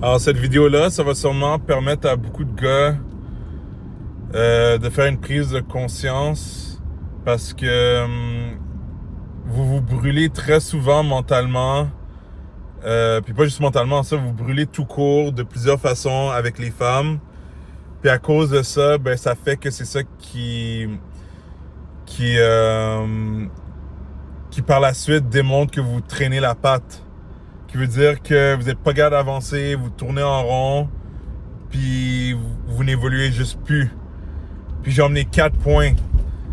Alors, cette vidéo-là, ça va sûrement permettre à beaucoup de gars de faire une prise de conscience parce que vous vous brûlez très souvent mentalement, puis pas juste mentalement, ça, vous brûlez tout court de plusieurs façons avec les femmes. Puis à cause de ça, ben ça fait que c'est ça qui, euh, qui par la suite démontre que vous traînez la patte. Qui veut dire que vous n'êtes pas capable d'avancer, vous tournez en rond, puis vous n'évoluez juste plus. Puis j'ai emmené 4 points.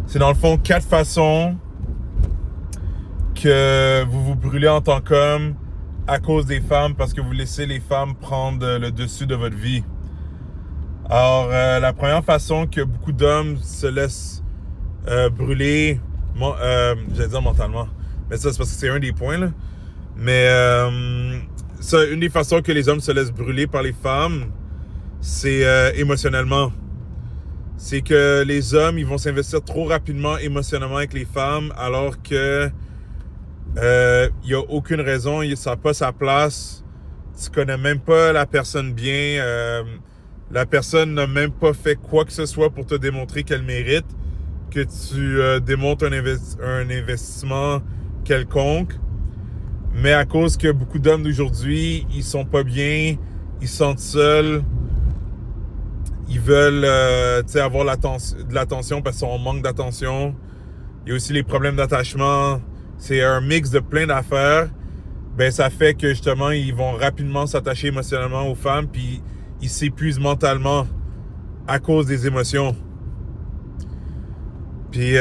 C'est dans le fond 4 façons que vous vous brûlez en tant qu'homme à cause des femmes parce que vous laissez les femmes prendre le dessus de votre vie. Alors, la première façon que beaucoup d'hommes se laissent brûler, j'allais dire mentalement, mais ça c'est parce que c'est un des points là. Mais ça, une des façons que les hommes se laissent brûler par les femmes, c'est émotionnellement. C'est que les hommes, ils vont s'investir trop rapidement émotionnellement avec les femmes, alors que il y a aucune raison, ça n'a pas sa place. Tu connais même pas la personne bien. La personne n'a même pas fait quoi que ce soit pour te démontrer qu'elle mérite que tu démontres un investissement quelconque. Mais à cause que beaucoup d'hommes d'aujourd'hui, ils sont pas bien, ils se sentent seuls, ils veulent avoir de l'attention parce qu'ils sont en manque d'attention. Il y a aussi les problèmes d'attachement. C'est un mix de plein d'affaires. Ben ça fait que justement, ils vont rapidement s'attacher émotionnellement aux femmes, puis ils s'épuisent mentalement à cause des émotions. Puis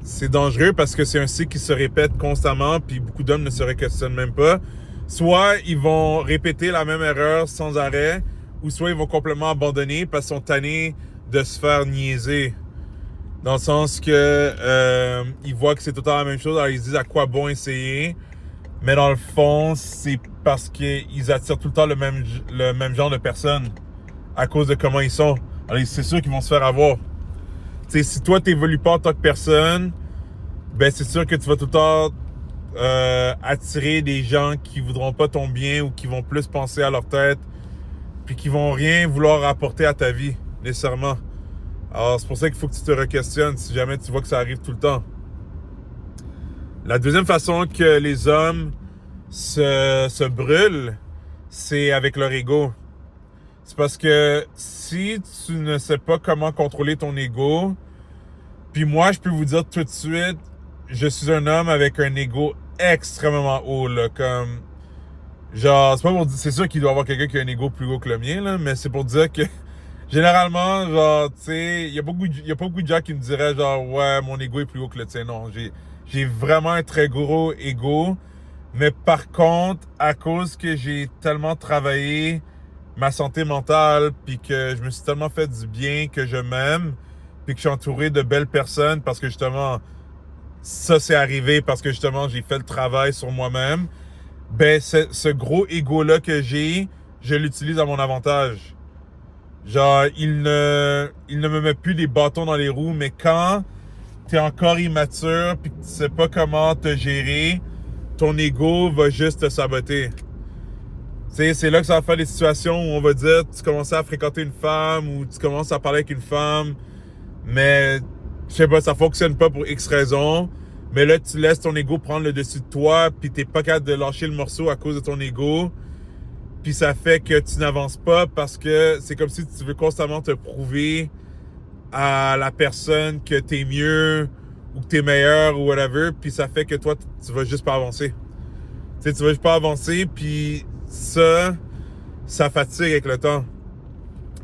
c'est dangereux parce que c'est un cycle qui se répète constamment, puis beaucoup d'hommes ne se questionnent même pas. Soit ils vont répéter la même erreur sans arrêt, ou soit ils vont complètement abandonner parce qu'ils sont tannés de se faire niaiser. Dans le sens que ils voient que c'est tout le temps la même chose, alors ils se disent à quoi bon essayer. Mais dans le fond, c'est parce qu'ils attirent tout le temps le même genre de personnes à cause de comment ils sont. Alors c'est sûr qu'ils vont se faire avoir. T'sais, si toi t'évolues pas en tant que personne, ben c'est sûr que tu vas tout le temps attirer des gens qui voudront pas ton bien ou qui vont plus penser à leur tête, puis qui vont rien vouloir apporter à ta vie nécessairement. Alors c'est pour ça qu'il faut que tu te re-questionnes si jamais tu vois que ça arrive tout le temps. La deuxième façon que les hommes se brûlent, c'est avec leur ego. C'est parce que si tu ne sais pas comment contrôler ton ego, puis moi, je peux vous dire tout de suite, je suis un homme avec un ego extrêmement haut, là, comme... Genre, c'est pas pour dire... C'est sûr qu'il doit y avoir quelqu'un qui a un ego plus haut que le mien, là, mais c'est pour dire que, généralement, genre, tu sais, il y a pas beaucoup de gens qui me diraient, genre, ouais, mon ego est plus haut que le tien. Non, j'ai vraiment un très gros ego, mais par contre, à cause que j'ai tellement travaillé ma santé mentale, puis que je me suis tellement fait du bien, que je m'aime, puis que je suis entouré de belles personnes, parce que justement, ça c'est arrivé, parce que justement, j'ai fait le travail sur moi-même, ben ce gros ego-là que j'ai, je l'utilise à mon avantage. Genre, il ne me met plus des bâtons dans les roues, mais quand t'es encore immature, puis que tu sais pas comment te gérer, ton ego va juste te saboter. C'est là que ça va faire des situations où on va dire tu commences à fréquenter une femme ou tu commences à parler avec une femme, mais je sais pas, ça fonctionne pas pour X raisons. Mais là, tu laisses ton ego prendre le dessus de toi, puis t'es pas capable de lâcher le morceau à cause de ton ego. Puis ça fait que tu n'avances pas parce que c'est comme si tu veux constamment te prouver à la personne que t'es mieux ou que t'es meilleur ou whatever. Puis ça fait que toi, tu vas juste pas avancer. Tu sais, tu vas juste pas avancer, puis ça fatigue avec le temps.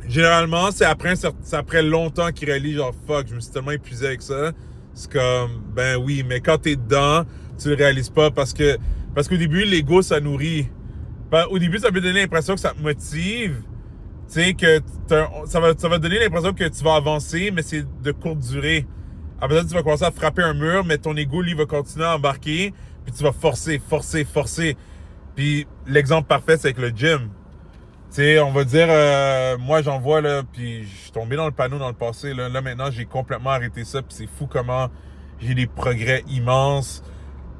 Généralement, c'est après longtemps qu'ils réalisent genre fuck, je me suis tellement épuisé avec ça. C'est comme ben oui, mais quand t'es dedans, tu le réalises pas parce qu'au début, l'ego ça nourrit. Ben, au début, ça peut donner l'impression que ça te motive. Tu sais, que ça va donner l'impression que tu vas avancer, mais c'est de courte durée. Après ça, tu vas commencer à frapper un mur, mais ton ego, lui, va continuer à embarquer, puis tu vas forcer. Puis l'exemple parfait, c'est avec le gym. Tu sais, on va dire, moi j'en vois là, puis je suis tombé dans le panneau dans le passé. Là maintenant, j'ai complètement arrêté ça, puis c'est fou comment j'ai des progrès immenses.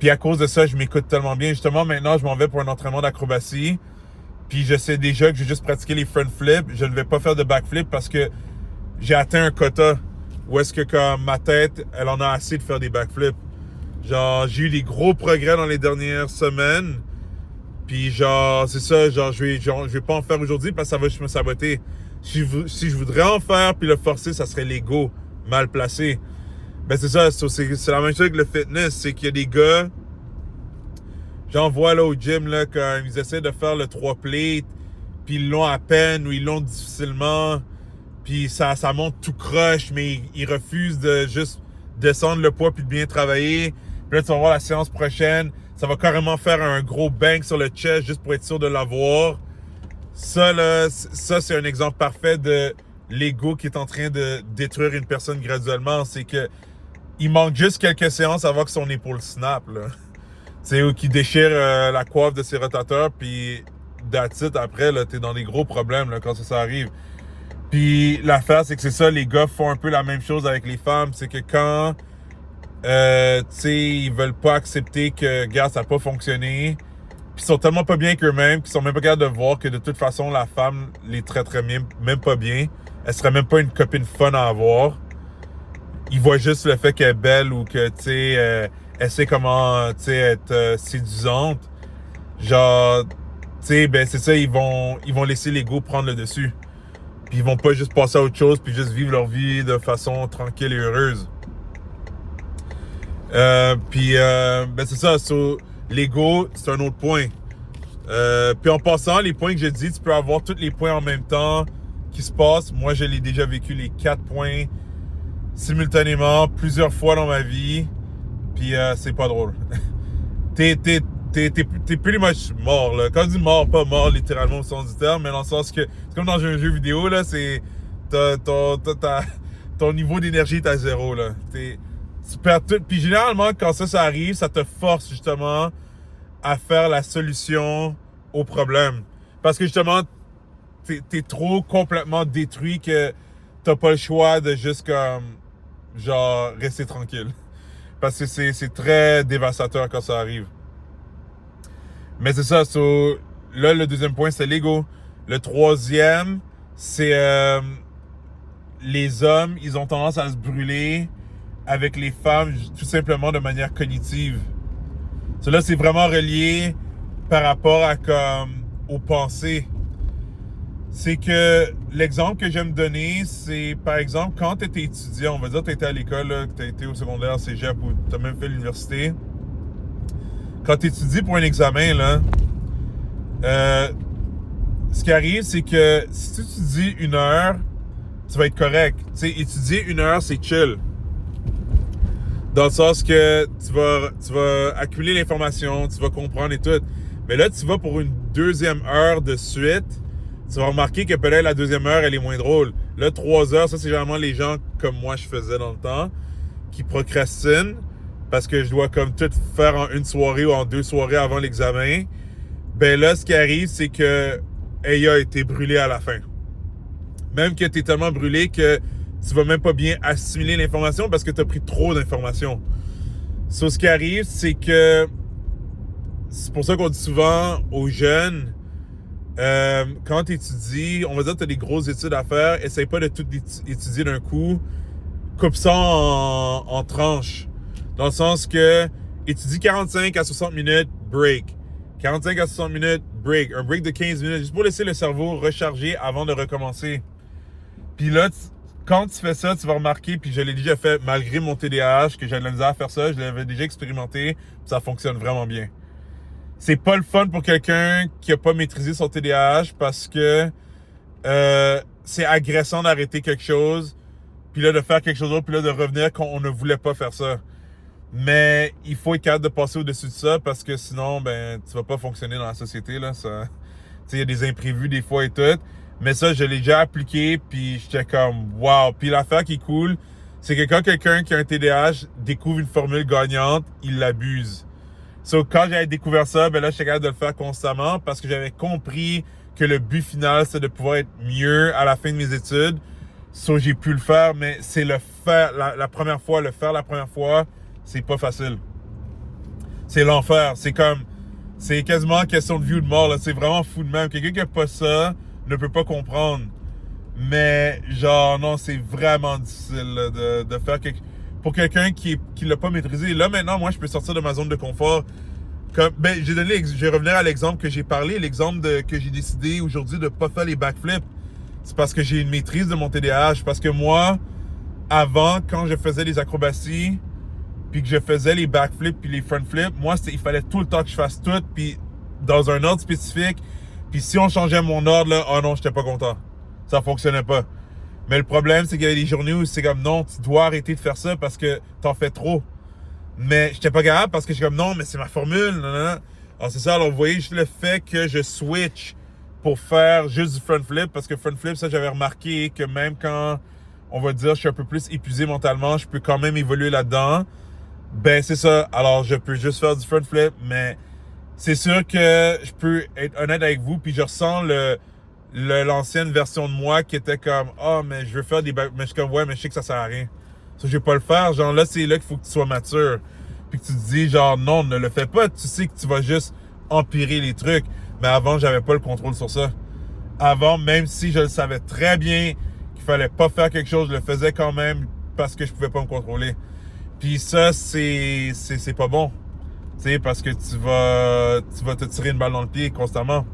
Puis à cause de ça, je m'écoute tellement bien. Justement, maintenant, je m'en vais pour un entraînement d'acrobatie. Puis je sais déjà que je vais juste pratiquer les front flips. Je ne vais pas faire de backflip parce que j'ai atteint un quota où est-ce que comme ma tête, elle en a assez de faire des backflips. Genre, j'ai eu des gros progrès dans les dernières semaines. Puis genre, c'est ça, je vais pas en faire aujourd'hui parce que ça va juste me saboter. Si je voudrais en faire puis le forcer, ça serait l'ego mal placé. Ben c'est ça, c'est la même chose avec le fitness, c'est qu'il y a des gars, j'en vois là au gym, là, quand ils essaient de faire le 3 plates, puis ils l'ont à peine ou ils l'ont difficilement, puis ça monte tout croche, mais ils refusent de juste descendre le poids puis de bien travailler. Puis là, tu vas voir la séance prochaine, ça va carrément faire un gros bang sur le chest juste pour être sûr de l'avoir. Ça, là, ça, c'est un exemple parfait de l'ego qui est en train de détruire une personne graduellement. C'est que il manque juste quelques séances avant que son épaule snap, là. C'est eux qui déchirent la coiffe de ses rotateurs, puis that's it, après, là, t'es dans des gros problèmes là, quand ça arrive. Puis l'affaire, c'est que c'est ça, les gars font un peu la même chose avec les femmes. C'est que quand, tu sais, ils veulent pas accepter que, gars, ça n'a pas fonctionné, puis ils sont tellement pas bien avec eux-mêmes qu'ils sont même pas capables de voir que de toute façon, la femme les traiterait même pas bien. Elle serait même pas une copine fun à avoir. Ils voient juste le fait qu'elle est belle ou que, tu sais, elle sait comment, tu sais, être séduisante. Genre, tu sais, ben c'est ça, ils vont laisser l'ego prendre le dessus. Puis ils vont pas juste passer à autre chose, puis juste vivre leur vie de façon tranquille et heureuse. Ben c'est ça, l'ego, c'est un autre point. Puis en passant, les points que j'ai dit, tu peux avoir tous les points en même temps qui se passent. Moi, je l'ai déjà vécu, les 4 points simultanément, plusieurs fois dans ma vie. Puis c'est pas drôle. T'es pretty much mort, là. Quand je dis mort, pas mort littéralement au sens du terme, mais dans le sens que c'est comme dans un jeu vidéo, là, c'est ton niveau d'énergie est à zéro, là. Tu perds tout. Puis généralement, quand ça arrive, ça te force justement à faire la solution au problème. Parce que justement, t'es trop complètement détruit que t'as pas le choix de juste comme, genre, rester tranquille. Parce que c'est très dévastateur quand ça arrive. Mais c'est ça, là, le deuxième point, c'est l'ego. Le troisième, c'est les hommes, ils ont tendance à se brûler avec les femmes tout simplement de manière cognitive. Cela, c'est vraiment relié par rapport à comme aux pensées. C'est que l'exemple que j'aime donner, c'est par exemple quand tu étais étudiant, on va dire que tu étais à l'école, que tu été au secondaire, cégep ou tu as même fait l'université. Quand tu étudies pour un examen, là, ce qui arrive, c'est que si tu étudies 1 heure, tu vas être correct. Tu sais, étudier 1 heure, c'est chill. Dans le sens que tu vas accumuler l'information, tu vas comprendre et tout. Mais là, tu vas pour une 2e heure de suite, tu vas remarquer que peut-être la 2e heure, elle est moins drôle. Là, 3 heures, ça, c'est généralement les gens comme moi, je faisais dans le temps, qui procrastinent parce que je dois comme tout faire en 1 soirée ou en 2 soirées avant l'examen. Ben là, ce qui arrive, c'est que ayant été brûlé à la fin. Même que tu es tellement brûlé que tu vas même pas bien assimiler l'information parce que tu as pris trop d'informations. So, ce qui arrive, c'est que c'est pour ça qu'on dit souvent aux jeunes, quand tu étudies, on va dire que tu as des grosses études à faire, essaye pas de tout étudier d'un coup, coupe ça en tranches. Dans le sens que étudie 45 à 60 minutes, break. 45 à 60 minutes, break. Un break de 15 minutes, juste pour laisser le cerveau recharger avant de recommencer. Puis là, quand tu fais ça, tu vas remarquer, puis je l'ai déjà fait malgré mon TDAH, que j'avais de la misère à faire ça, je l'avais déjà expérimenté, ça fonctionne vraiment bien. C'est pas le fun pour quelqu'un qui a pas maîtrisé son TDAH parce que c'est agressant d'arrêter quelque chose, puis là de faire quelque chose d'autre, puis là de revenir quand on ne voulait pas faire ça. Mais il faut être capable de passer au-dessus de ça parce que sinon, ben, tu vas pas fonctionner dans la société, là. Ça, il y a des imprévus des fois et tout. Mais ça, je l'ai déjà appliqué, puis j'étais comme, wow. Puis l'affaire qui est cool, c'est que quand quelqu'un qui a un TDAH découvre une formule gagnante, il l'abuse. So, quand j'avais découvert ça, ben là, j'étais capable de le faire constamment parce que j'avais compris que le but final, c'est de pouvoir être mieux à la fin de mes études. So, j'ai pu le faire, mais c'est le faire la première fois, c'est pas facile. c'est l'enfer. C'est quasiment question de vie ou de mort, là. C'est vraiment fou de même. Quelqu'un qui a pas ça ne peut pas comprendre. Mais, genre, non, c'est vraiment difficile là, de faire pour quelqu'un qui l'a pas maîtrisé. Là, maintenant, moi, je peux sortir de ma zone de confort. Ben, je vais revenir à l'exemple que j'ai parlé, que j'ai décidé aujourd'hui de pas faire les backflips. C'est parce que j'ai une maîtrise de mon TDAH. Parce que moi, avant, quand je faisais les acrobaties, puis que je faisais les backflips puis les frontflips, moi, il fallait tout le temps que je fasse tout, puis dans un ordre spécifique. Puis si on changeait mon ordre, là, oh non, j'étais pas content. Ça fonctionnait pas. Mais le problème, c'est qu'il y avait des journées où c'est comme, non, tu dois arrêter de faire ça parce que t'en fais trop. Mais j'étais pas capable parce que j'étais comme, non, mais c'est ma formule. Non, non, non. Alors c'est ça, alors vous voyez juste le fait que je switch pour faire juste du front flip, parce que front flip, ça j'avais remarqué que même quand, on va dire, je suis un peu plus épuisé mentalement, je peux quand même évoluer là-dedans. Ben c'est ça, alors je peux juste faire du front flip, mais c'est sûr que je peux être honnête avec vous, puis je ressens l'ancienne version de moi qui était comme, ah, mais je veux faire des back, mais je suis comme, ouais, mais je sais que ça sert à rien. Ça, je vais pas le faire. Genre là, c'est là qu'il faut que tu sois mature. Puis que tu te dis, genre, non, ne le fais pas. Tu sais que tu vas juste empirer les trucs. Mais avant, j'avais pas le contrôle sur ça. Avant, même si je le savais très bien qu'il fallait pas faire quelque chose, je le faisais quand même parce que je pouvais pas me contrôler. Puis ça, c'est pas bon. Tu sais, parce que tu vas te tirer une balle dans le pied constamment.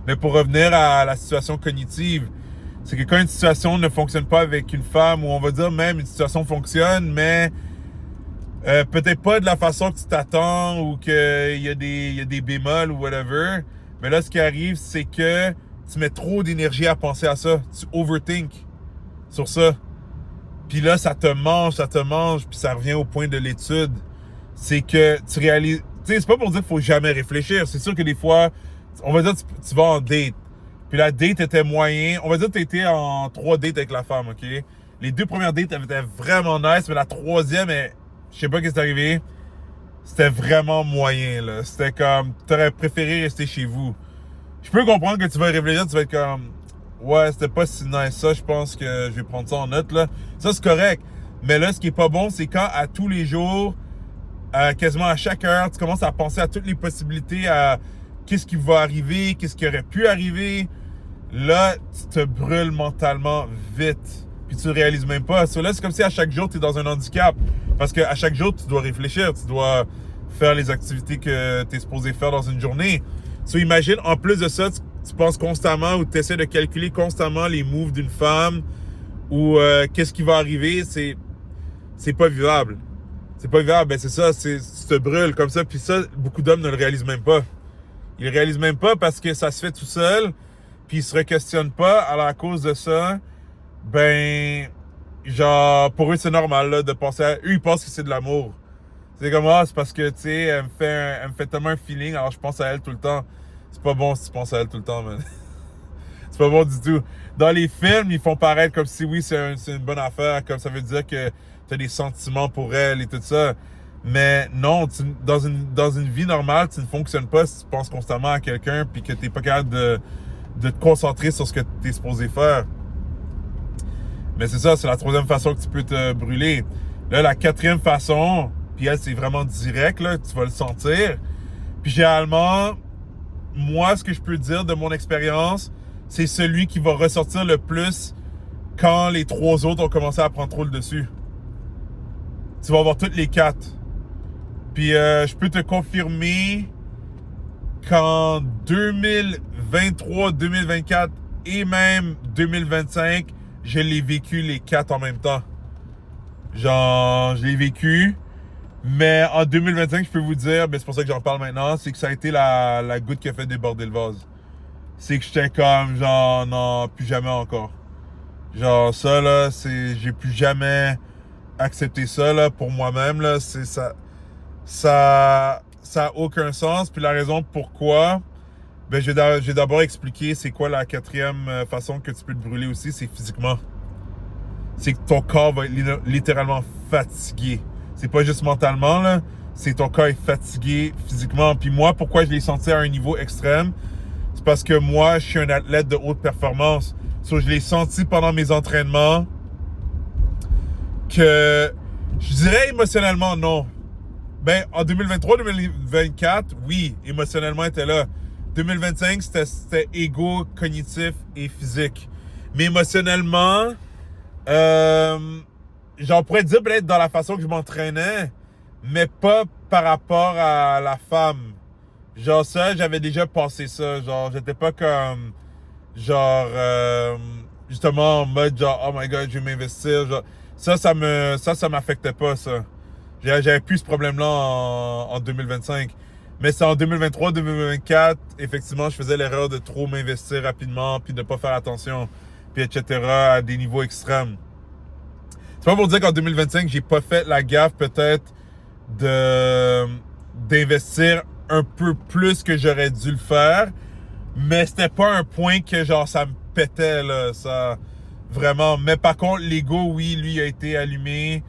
Mais pour revenir à la situation cognitive, c'est que quand une situation ne fonctionne pas avec une femme, ou on va dire même une situation fonctionne, mais peut-être pas de la façon que tu t'attends, ou qu'il y a des bémols ou whatever. Mais là, ce qui arrive, c'est que tu mets trop d'énergie à penser à ça. Tu overthink sur ça. Puis là, ça te mange, puis ça revient au point de l'étude. C'est que tu réalises... Tu sais, c'est pas pour dire qu'il faut jamais réfléchir. C'est sûr que des fois, on va dire tu vas en date. Puis la date était moyen. On va dire que tu étais en 3 dates avec la femme, OK? Les 2 premières dates étaient vraiment nice, mais la troisième, je sais pas qu'est-ce qui est arrivé. C'était vraiment moyen, là. C'était comme, t'aurais préféré rester chez vous. Je peux comprendre que tu vas réfléchir, tu vas être comme, ouais, c'était pas si nice ça, je pense que je vais prendre ça en note, là. Ça, c'est correct. Mais là, ce qui est pas bon, c'est quand à tous les jours, quasiment à chaque heure, tu commences à penser à toutes les possibilités, à qu'est-ce qui va arriver, qu'est-ce qui aurait pu arriver. Là, tu te brûles mentalement vite. Puis tu réalises même pas. So, là, c'est comme si à chaque jour, tu es dans un handicap. Parce qu'à chaque jour, tu dois réfléchir. Tu dois faire les activités que tu es supposé faire dans une journée. So, imagine, en plus de ça, tu penses constamment ou tu essaies de calculer constamment les moves d'une femme ou qu'est-ce qui va arriver. C'est pas vivable. C'est pas vivable. Ben, c'est ça. Tu te brûles comme ça. Puis ça, beaucoup d'hommes ne le réalisent même pas. Ils le réalisent même pas parce que ça se fait tout seul. Puis ils se requestionnent pas. Alors à cause de ça, ben, genre, pour eux, c'est normal là, de penser à... Eux, ils pensent que c'est de l'amour. C'est comme, ah, c'est parce que, tu sais, elle me fait tellement un feeling, alors je pense à elle tout le temps. C'est pas bon si tu penses à elle tout le temps, man. C'est pas bon du tout. Dans les films, ils font paraître comme si, oui, c'est une bonne affaire, comme ça veut dire que tu as des sentiments pour elle et tout ça. Mais non, dans une vie normale, tu ne fonctionnes pas si tu penses constamment à quelqu'un puis que tu n'es pas capable de te concentrer sur ce que tu es supposé faire. Mais c'est ça, c'est la 3e façon que tu peux te brûler. Là, la 4e façon, puis elle, c'est vraiment direct, là, tu vas le sentir. Puis généralement, moi, ce que je peux dire de mon expérience, c'est celui qui va ressortir le plus quand les 3 autres ont commencé à prendre trop le dessus. Tu vas avoir toutes les 4. Puis je peux te confirmer qu'en 2023, 2024 et même 2025, je l'ai vécu les 4 en même temps. Genre, je l'ai vécu. Mais en 2025, je peux vous dire, ben c'est pour ça que j'en parle maintenant, c'est que ça a été la goutte qui a fait déborder le vase. C'est que j'étais comme, genre, non, plus jamais encore. Genre, ça, là, j'ai plus jamais accepté ça, là, pour moi-même, là. Ça a aucun sens. Puis la raison pourquoi, ben, j'ai d'abord expliqué c'est quoi la 4e façon que tu peux te brûler aussi, c'est physiquement. C'est que ton corps va être littéralement fatigué. C'est pas juste mentalement, là. C'est ton corps est fatigué physiquement. Puis moi, pourquoi je l'ai senti à un niveau extrême? C'est parce que moi, je suis un athlète de haute performance. So, je l'ai senti pendant mes entraînements que, je dirais émotionnellement, non. Ben, en 2023-2024, oui, émotionnellement, était là. 2025, c'était égo, cognitif et physique. Mais émotionnellement, j'en pourrais dire peut-être dans la façon que je m'entraînais, mais pas par rapport à la femme. Genre ça, j'avais déjà passé ça. Genre, j'étais pas comme, genre, justement en mode genre, oh my god, je vais m'investir. Genre, ça m'affectait pas, ça. J'avais plus ce problème-là en 2025. Mais c'est en 2023-2024, effectivement, je faisais l'erreur de trop m'investir rapidement, puis de pas faire attention, puis etc. à des niveaux extrêmes. C'est pas pour dire qu'en 2025, j'ai pas fait la gaffe peut-être d'investir un peu plus que j'aurais dû le faire, mais c'était pas un point que genre ça me pétait là, ça vraiment. Mais par contre, l'ego, oui, lui a été allumé.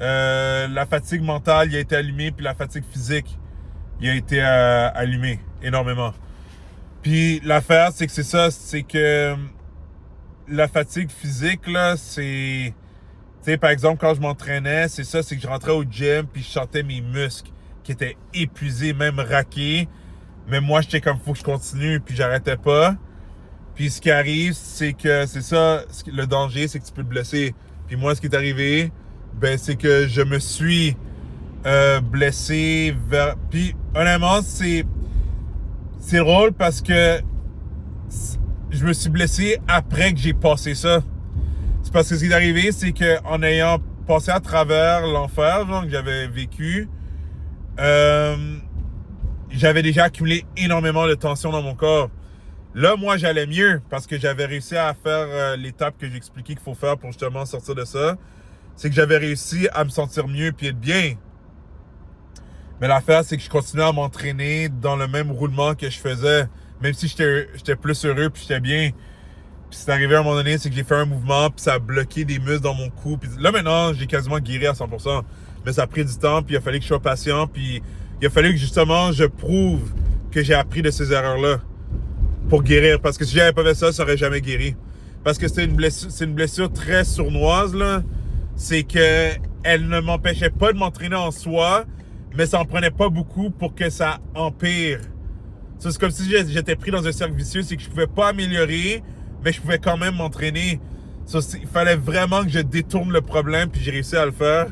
La fatigue mentale, il a été allumé, puis la fatigue physique, il a été allumé énormément. Puis l'affaire, c'est que c'est ça, c'est que la fatigue physique là, c'est, tu sais, par exemple, quand je m'entraînais, c'est ça, c'est que je rentrais au gym, puis je sentais mes muscles qui étaient épuisés, même raqués. Mais moi, j'étais comme, faut que je continue, puis j'arrêtais pas. Puis ce qui arrive, c'est que, c'est ça, le danger, c'est que tu peux te blesser. Puis moi, ce qui est arrivé, ben, c'est que je me suis blessé vers... Puis honnêtement, c'est drôle parce que je me suis blessé après que j'ai passé ça. C'est parce que ce qui est arrivé, c'est qu'en ayant passé à travers l'enfer, genre, que j'avais vécu, j'avais déjà accumulé énormément de tension dans mon corps. Là, moi, j'allais mieux parce que j'avais réussi à faire l'étape que j'ai expliqué qu'il faut faire pour justement sortir de ça. C'est que j'avais réussi à me sentir mieux puis être bien. Mais l'affaire, c'est que je continuais à m'entraîner dans le même roulement que je faisais, même si j'étais plus heureux puis j'étais bien. Puis c'est arrivé à un moment donné, c'est que j'ai fait un mouvement puis ça a bloqué des muscles dans mon cou. Puis là, maintenant, j'ai quasiment guéri à 100%. Mais ça a pris du temps puis il a fallu que je sois patient puis il a fallu que justement je prouve que j'ai appris de ces erreurs-là pour guérir. Parce que si j'avais pas fait ça, ça aurait jamais guéri. Parce que c'est une blessure très sournoise, là. C'est que elle ne m'empêchait pas de m'entraîner en soi, mais ça en prenait pas beaucoup pour que ça empire. Ça, c'est comme si j'étais pris dans un cercle vicieux, c'est que je pouvais pas améliorer, mais je pouvais quand même m'entraîner. Ça, il fallait vraiment que je détourne le problème, puis j'ai réussi à le faire.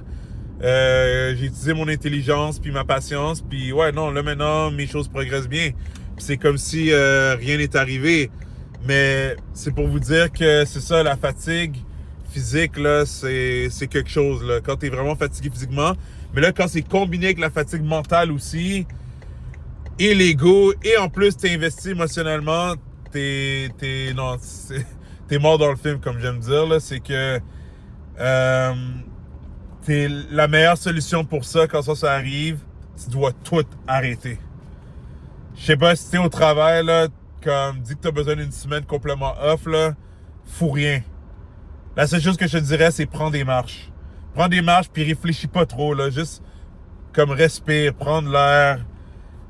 J'ai utilisé mon intelligence, puis ma patience, puis ouais, non, là maintenant, mes choses progressent bien. Puis c'est comme si rien n'est arrivé. Mais c'est pour vous dire que c'est ça, la fatigue physique, là, c'est quelque chose, là, quand t'es vraiment fatigué physiquement. Mais là, quand c'est combiné avec la fatigue mentale aussi, et l'ego, et en plus t'es investi émotionnellement, t'es mort dans le film, comme j'aime dire, là. C'est que t'es la meilleure solution pour ça, quand ça arrive, tu dois tout arrêter. Je sais pas si t'es au travail, là, comme dis que t'as besoin d'une semaine complètement off, là, fous rien. La seule chose que je te dirais, c'est prendre des marches. Prends des marches puis réfléchis pas trop, là. Juste comme respire, prendre l'air.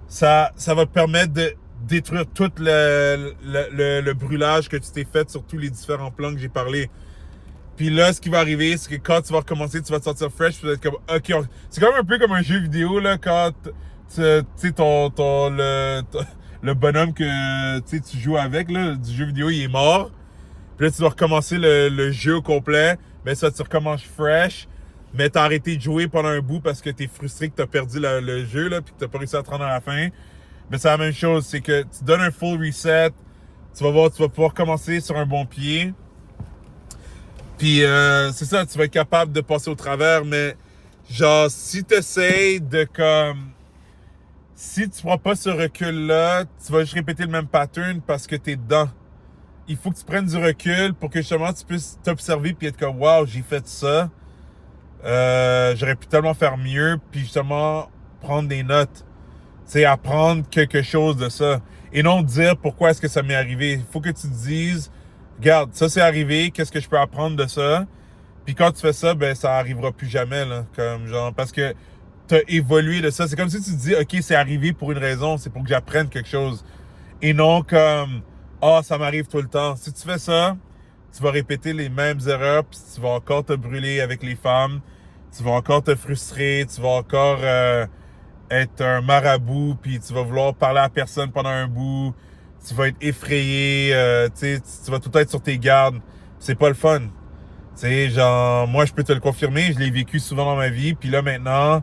Ça va te permettre de détruire tout le brûlage que tu t'es fait sur tous les différents plans que j'ai parlé. Puis là, ce qui va arriver, c'est que quand tu vas recommencer, tu vas te sentir fresh, tu vas être comme, ok, c'est quand même un peu comme un jeu vidéo, là, quand tu sais, le bonhomme que tu joues avec, là, du jeu vidéo, il est mort. Puis là, tu dois recommencer le jeu au complet. Mais ça, tu recommences fresh. Mais t'as arrêté de jouer pendant un bout parce que t'es frustré que t'as perdu le jeu, là, puis que t'as pas réussi à te rendre à la fin. Mais c'est la même chose, c'est que tu donnes un full reset. Tu vas voir, tu vas pouvoir commencer sur un bon pied. Puis c'est ça, tu vas être capable de passer au travers. Mais genre, si t'essayes de comme... Si tu prends pas ce recul-là, tu vas juste répéter le même pattern parce que t'es dedans. Il faut que tu prennes du recul pour que justement tu puisses t'observer puis être comme wow, j'ai fait ça. J'aurais pu tellement faire mieux, puis justement prendre des notes. Tu sais, apprendre quelque chose de ça. Et non dire pourquoi est-ce que ça m'est arrivé. Il faut que tu te dises, regarde, ça c'est arrivé, qu'est-ce que je peux apprendre de ça? Puis quand tu fais ça, ben ça arrivera plus jamais, là. Comme genre, parce que t'as évolué de ça. C'est comme si tu te dis, ok, c'est arrivé pour une raison, c'est pour que j'apprenne quelque chose. Et non comme ah, ça m'arrive tout le temps. Si tu fais ça, tu vas répéter les mêmes erreurs, puis tu vas encore te brûler avec les femmes, tu vas encore te frustrer, tu vas encore être un marabout, puis tu vas vouloir parler à personne pendant un bout, tu vas être effrayé, tu sais, tu vas tout le temps être sur tes gardes. C'est pas le fun. Tu sais, genre, moi, je peux te le confirmer, je l'ai vécu souvent dans ma vie, puis là, maintenant,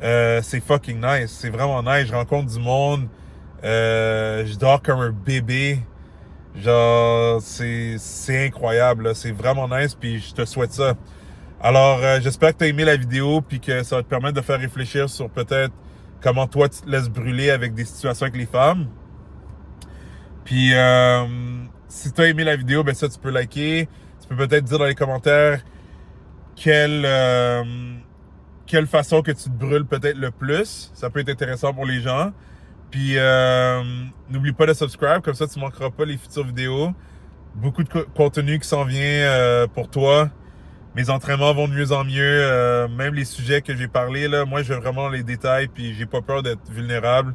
c'est fucking nice. C'est vraiment nice. Je rencontre du monde, je dors comme un bébé. Genre, c'est incroyable, là. C'est vraiment nice, puis je te souhaite ça. Alors, j'espère que tu as aimé la vidéo, puis que ça va te permettre de faire réfléchir sur peut-être comment toi tu te laisses brûler avec des situations avec les femmes. Puis, si tu as aimé la vidéo, ben ça, tu peux liker. Tu peux peut-être dire dans les commentaires quelle, quelle façon que tu te brûles peut-être le plus. Ça peut être intéressant pour les gens. Puis, n'oublie pas de subscribe, comme ça tu ne manqueras pas les futures vidéos. Beaucoup de contenu qui s'en vient pour toi. Mes entraînements vont de mieux en mieux. Même les sujets que j'ai parlé, là, moi, je vais vraiment dans les détails, puis j'ai pas peur d'être vulnérable.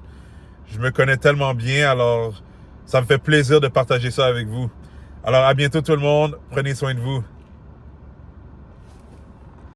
Je me connais tellement bien, alors ça me fait plaisir de partager ça avec vous. Alors, à bientôt tout le monde. Prenez soin de vous.